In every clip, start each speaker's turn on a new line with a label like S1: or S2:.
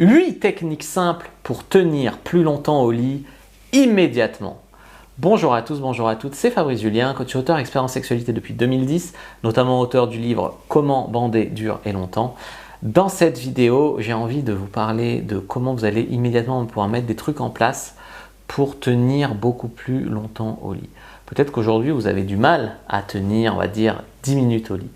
S1: 8 techniques simples pour tenir plus longtemps au lit immédiatement. Bonjour à tous, bonjour à toutes, c'est Fabrice Julien, coach auteur expert en sexualité depuis 2010, notamment auteur du livre Comment bander dur et longtemps. Dans cette vidéo, j'ai envie de vous parler de comment vous allez immédiatement pouvoir mettre des trucs en place pour tenir beaucoup plus longtemps au lit. Peut-être qu'aujourd'hui, vous avez du mal à tenir, on va dire, 10 minutes au lit.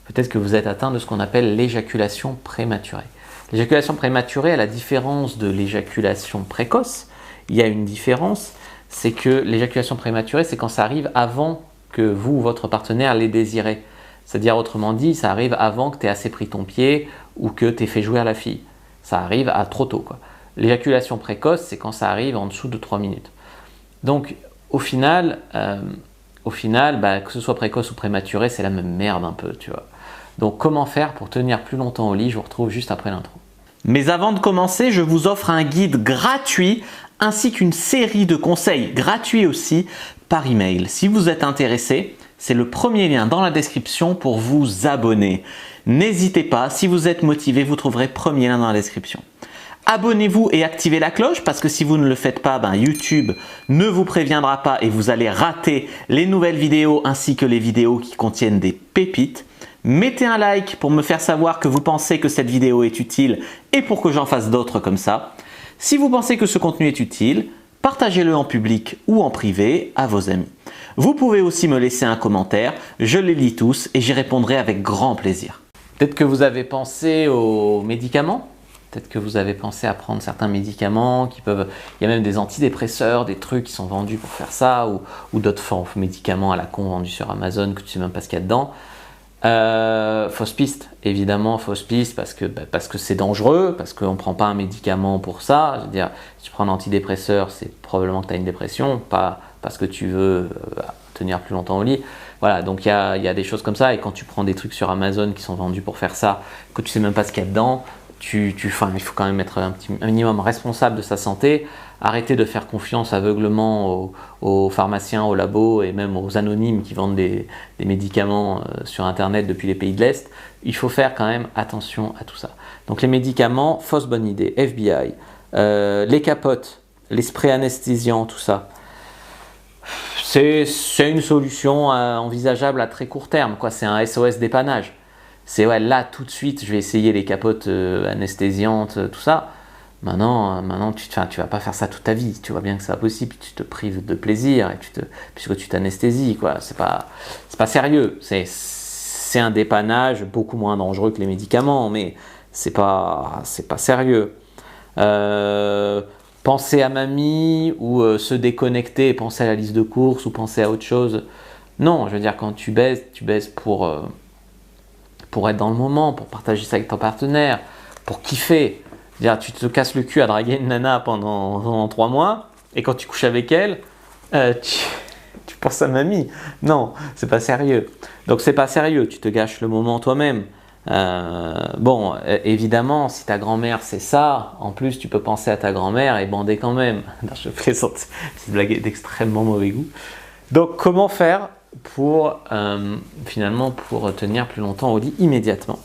S1: Peut-être que vous êtes atteint de ce qu'on appelle l'éjaculation prématurée. L'éjaculation prématurée, à la différence de l'éjaculation précoce, il y a une différence, c'est que l'éjaculation prématurée, c'est quand ça arrive avant que vous ou votre partenaire l'ait désiré. C'est-à-dire, autrement dit, ça arrive avant que tu aies assez pris ton pied ou que tu aies fait jouir la fille. Ça arrive à trop tôt, quoi. L'éjaculation précoce, c'est quand ça arrive en dessous de 3 minutes. Donc, au final, que ce soit précoce ou prématuré, c'est la même merde un peu, tu vois. Donc, comment faire pour tenir plus longtemps au lit? Je vous retrouve juste après l'intro. Mais avant de commencer, je vous offre un guide gratuit ainsi qu'une série de conseils gratuits aussi par email. Si vous êtes intéressé, c'est le premier lien dans la description pour vous abonner. N'hésitez pas, si vous êtes motivé, vous trouverez premier lien dans la description. Abonnez-vous et activez la cloche parce que si vous ne le faites pas, YouTube ne vous préviendra pas et vous allez rater les nouvelles vidéos ainsi que les vidéos qui contiennent des pépites. Mettez un like pour me faire savoir que vous pensez que cette vidéo est utile et pour que j'en fasse d'autres comme ça. Si vous pensez que ce contenu est utile, partagez-le en public ou en privé à vos amis. Vous pouvez aussi me laisser un commentaire, je les lis tous et j'y répondrai avec grand plaisir. Peut-être que vous avez pensé aux médicaments. Peut-être que vous avez pensé à prendre certains médicaments qui peuvent… Il y a même des antidépresseurs, des trucs qui sont vendus pour faire ça ou d'autres médicaments à la con vendus sur Amazon que tu ne sais même pas ce qu'il y a dedans. Fausse piste, évidemment fausse piste parce que c'est dangereux, parce qu'on ne prend pas un médicament pour ça. Je veux dire, si tu prends un antidépresseur, c'est probablement que tu as une dépression, pas parce que tu veux tenir plus longtemps au lit. Voilà, donc il y a des choses comme ça et quand tu prends des trucs sur Amazon qui sont vendus pour faire ça, que tu sais même pas ce qu'il y a dedans, il faut quand même être un minimum responsable de sa santé. Arrêtez de faire confiance aveuglement aux pharmaciens, aux labos et même aux anonymes qui vendent des médicaments sur Internet depuis les pays de l'Est. Il faut faire quand même attention à tout ça. Donc les médicaments, fausse bonne idée, FBI, les capotes, les sprays anesthésiants, tout ça. C'est une solution envisageable à très court terme, quoi. C'est un SOS dépannage. C'est ouais, là tout de suite, je vais essayer les capotes anesthésiantes, tout ça. Maintenant tu vas pas faire ça toute ta vie. Tu vois bien que c'est pas possible. Tu te prives de plaisir et puisque tu t'anesthésies, quoi. C'est pas sérieux. C'est un dépannage beaucoup moins dangereux que les médicaments, mais c'est pas sérieux. Penser à mamie ou se déconnecter, penser à la liste de courses ou penser à autre chose. Non, je veux dire quand tu baises pour être dans le moment, pour partager ça avec ton partenaire, pour kiffer. C'est-à-dire, tu te casses le cul à draguer une nana pendant 3 mois, et quand tu couches avec elle, tu penses à mamie. Non, c'est pas sérieux. Donc c'est pas sérieux, tu te gâches le moment toi-même. Évidemment, si ta grand-mère c'est ça, en plus tu peux penser à ta grand-mère et bander quand même. Non, je plaisante, cette blague est d'extrêmement mauvais goût. Donc comment faire pour tenir plus longtemps au lit immédiatement?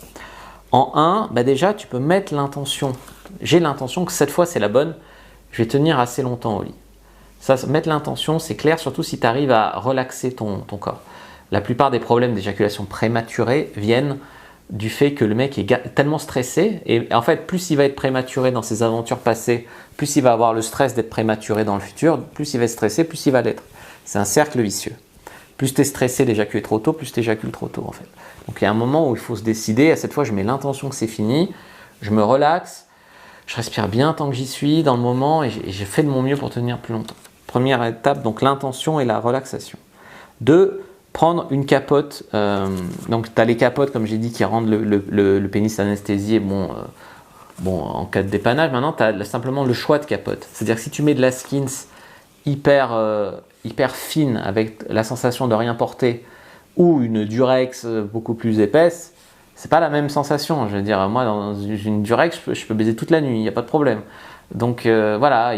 S1: En 1, déjà tu peux mettre l'intention. J'ai l'intention que cette fois c'est la bonne, je vais tenir assez longtemps au lit. Ça, mettre l'intention, c'est clair, surtout si tu arrives à relaxer ton corps. La plupart des problèmes d'éjaculation prématurée viennent du fait que le mec est tellement stressé, et en fait plus il va être prématuré dans ses aventures passées, plus il va avoir le stress d'être prématuré dans le futur, plus il va être stressé, plus il va l'être. C'est un cercle vicieux. Plus tu es stressé d'éjaculer trop tôt, plus tu éjacules trop tôt en fait. Donc il y a un moment où il faut se décider, à cette fois je mets l'intention que c'est fini, je me relaxe, je respire bien tant que j'y suis dans le moment et j'ai fait de mon mieux pour tenir plus longtemps. Première étape, donc l'intention et la relaxation. 2, prendre une capote, donc tu as les capotes comme j'ai dit qui rendent le pénis anesthésié en cas de dépannage. Maintenant tu as simplement le choix de capote, c'est-à-dire que si tu mets de la Skins hyper fine avec la sensation de rien porter ou une Durex beaucoup plus épaisse, c'est pas la même sensation. Je veux dire, moi dans une Durex je peux baiser toute la nuit, il n'y a pas de problème. Donc voilà,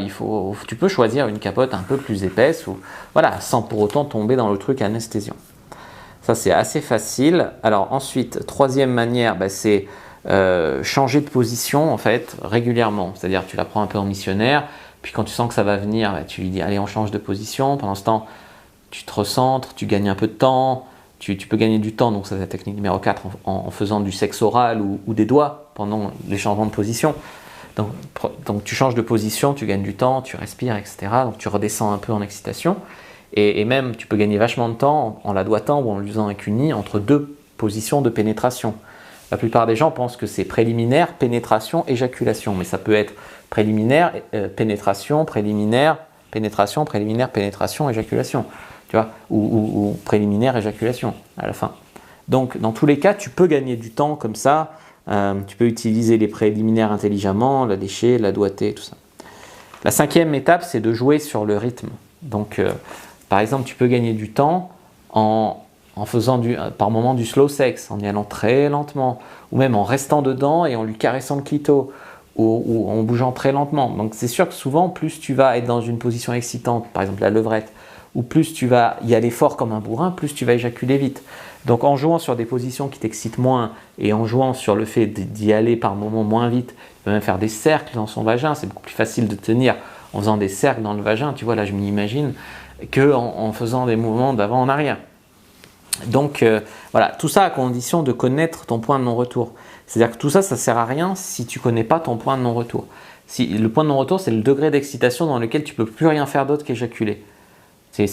S1: tu peux choisir une capote un peu plus épaisse ou voilà, sans pour autant tomber dans le truc anesthésiant. Ça c'est assez facile. Alors ensuite, troisième manière, c'est changer de position en fait régulièrement. C'est-à-dire tu la prends un peu en missionnaire, puis quand tu sens que ça va venir, tu lui dis allez on change de position. Pendant ce temps, tu te recentres, tu gagnes un peu de temps. Tu peux gagner du temps, donc c'est la technique numéro 4, en faisant du sexe oral ou des doigts pendant les changements de position. Donc tu changes de position, tu gagnes du temps, tu respires, etc. Donc tu redescends un peu en excitation. Et même tu peux gagner vachement de temps en la doigtant ou en l'usant avec une i entre deux positions de pénétration. La plupart des gens pensent que c'est préliminaire, pénétration, éjaculation. Mais ça peut être préliminaire, pénétration, préliminaire, pénétration, préliminaire, pénétration, éjaculation. Tu vois, ou préliminaire, éjaculation à la fin. Donc dans tous les cas, tu peux gagner du temps comme ça. Tu peux utiliser les préliminaires intelligemment, la lécher, la doigter, tout ça. La 5e étape, c'est de jouer sur le rythme. Donc par exemple, tu peux gagner du temps en faisant par moment du slow sex, en y allant très lentement, ou même en restant dedans et en lui caressant le clito, ou en bougeant très lentement. Donc c'est sûr que souvent, plus tu vas être dans une position excitante, par exemple la levrette, ou plus tu vas y aller fort comme un bourrin, plus tu vas éjaculer vite. Donc en jouant sur des positions qui t'excitent moins, et en jouant sur le fait d'y aller par moments moins vite, tu peux même faire des cercles dans son vagin, c'est beaucoup plus facile de tenir en faisant des cercles dans le vagin, tu vois, là je m'y imagine, qu'en faisant des mouvements d'avant en arrière. Donc voilà, tout ça à condition de connaître ton point de non-retour. C'est-à-dire que tout ça, ça ne sert à rien si tu ne connais pas ton point de non-retour. Le point de non-retour, c'est le degré d'excitation dans lequel tu ne peux plus rien faire d'autre qu'éjaculer.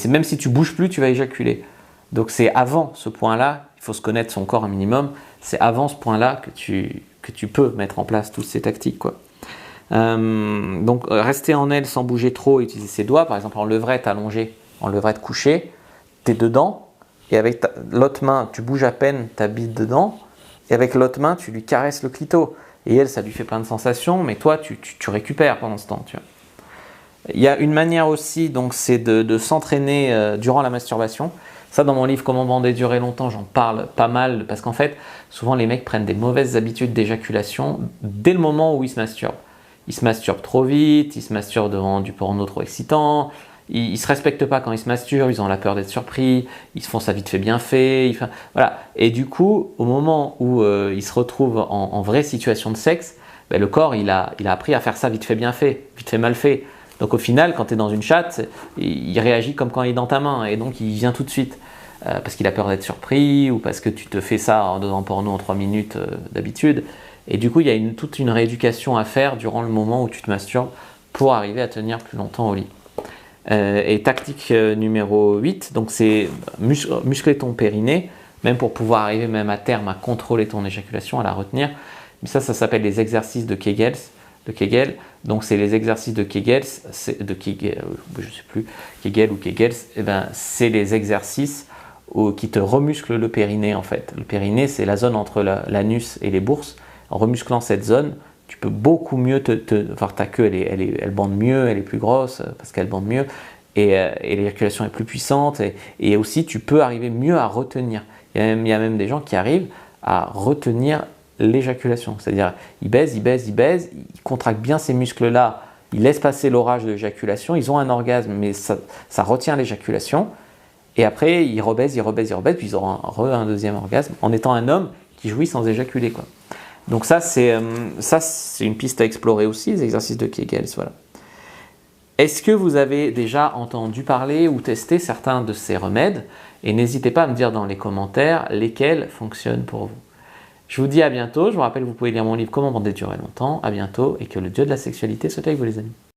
S1: Même si tu ne bouges plus, tu vas éjaculer. Donc c'est avant ce point-là, il faut se connaître son corps un minimum, c'est avant ce point-là que tu peux mettre en place toutes ces tactiques, quoi. Donc rester en aile sans bouger trop, utiliser ses doigts, par exemple en levrette allongée, en levrette couchée, tu es dedans, et avec l'autre main, tu bouges à peine ta bite dedans, et avec l'autre main, tu lui caresses le clito. Et elle, ça lui fait plein de sensations, mais toi, tu récupères pendant ce temps, tu vois. Il y a une manière aussi, donc c'est de s'entraîner durant la masturbation. Ça, dans mon livre Comment bander durer longtemps, j'en parle pas mal, parce qu'en fait, souvent les mecs prennent des mauvaises habitudes d'éjaculation dès le moment où ils se masturbent. Ils se masturbent trop vite, ils se masturbent devant du porno trop excitant, ils se respectent pas quand ils se masturbent, ils ont la peur d'être surpris, ils se font ça vite fait bien fait, voilà. Et du coup, au moment où ils se retrouvent en vraie situation de sexe, ben, le corps il a appris à faire ça vite fait bien fait, vite fait mal fait. Donc au final, quand tu es dans une chatte, il réagit comme quand il est dans ta main, et donc il vient tout de suite, parce qu'il a peur d'être surpris, ou parce que tu te fais ça devant porno en 3 minutes d'habitude. Et du coup, il y a toute une rééducation à faire durant le moment où tu te masturbes pour arriver à tenir plus longtemps au lit. Et tactique numéro 8, donc c'est muscler ton périnée, même pour pouvoir arriver même à terme à contrôler ton éjaculation, à la retenir. Mais ça s'appelle les exercices de Kegel. Donc c'est les exercices de Kegel, je sais plus, Kegel ou Kegels, et ben, c'est les exercices qui te remusclent le périnée en fait. Le périnée, c'est la zone entre l'anus et les bourses. En remusclant cette zone, tu peux beaucoup mieux voir ta queue, elle bande mieux, elle est plus grosse parce qu'elle bande mieux, et l'éjaculation est plus puissante, et aussi tu peux arriver mieux à retenir. Il y a même des gens qui arrivent à retenir l'éjaculation, c'est-à-dire ils baisent, ils contractent bien ces muscles-là, ils laissent passer l'orage de l'éjaculation, ils ont un orgasme, mais ça retient l'éjaculation, et après ils rebaissent, puis ils auront un deuxième orgasme en étant un homme qui jouit sans éjaculer, quoi. Donc ça c'est une piste à explorer aussi, les exercices de Kegel. Voilà. Est-ce que vous avez déjà entendu parler ou testé certains de ces remèdes? Et n'hésitez pas à me dire dans les commentaires lesquels fonctionnent pour vous. Je vous dis à bientôt. Je vous rappelle, vous pouvez lire mon livre Comment bander durer longtemps. À bientôt et que le dieu de la sexualité soit avec vous, les amis.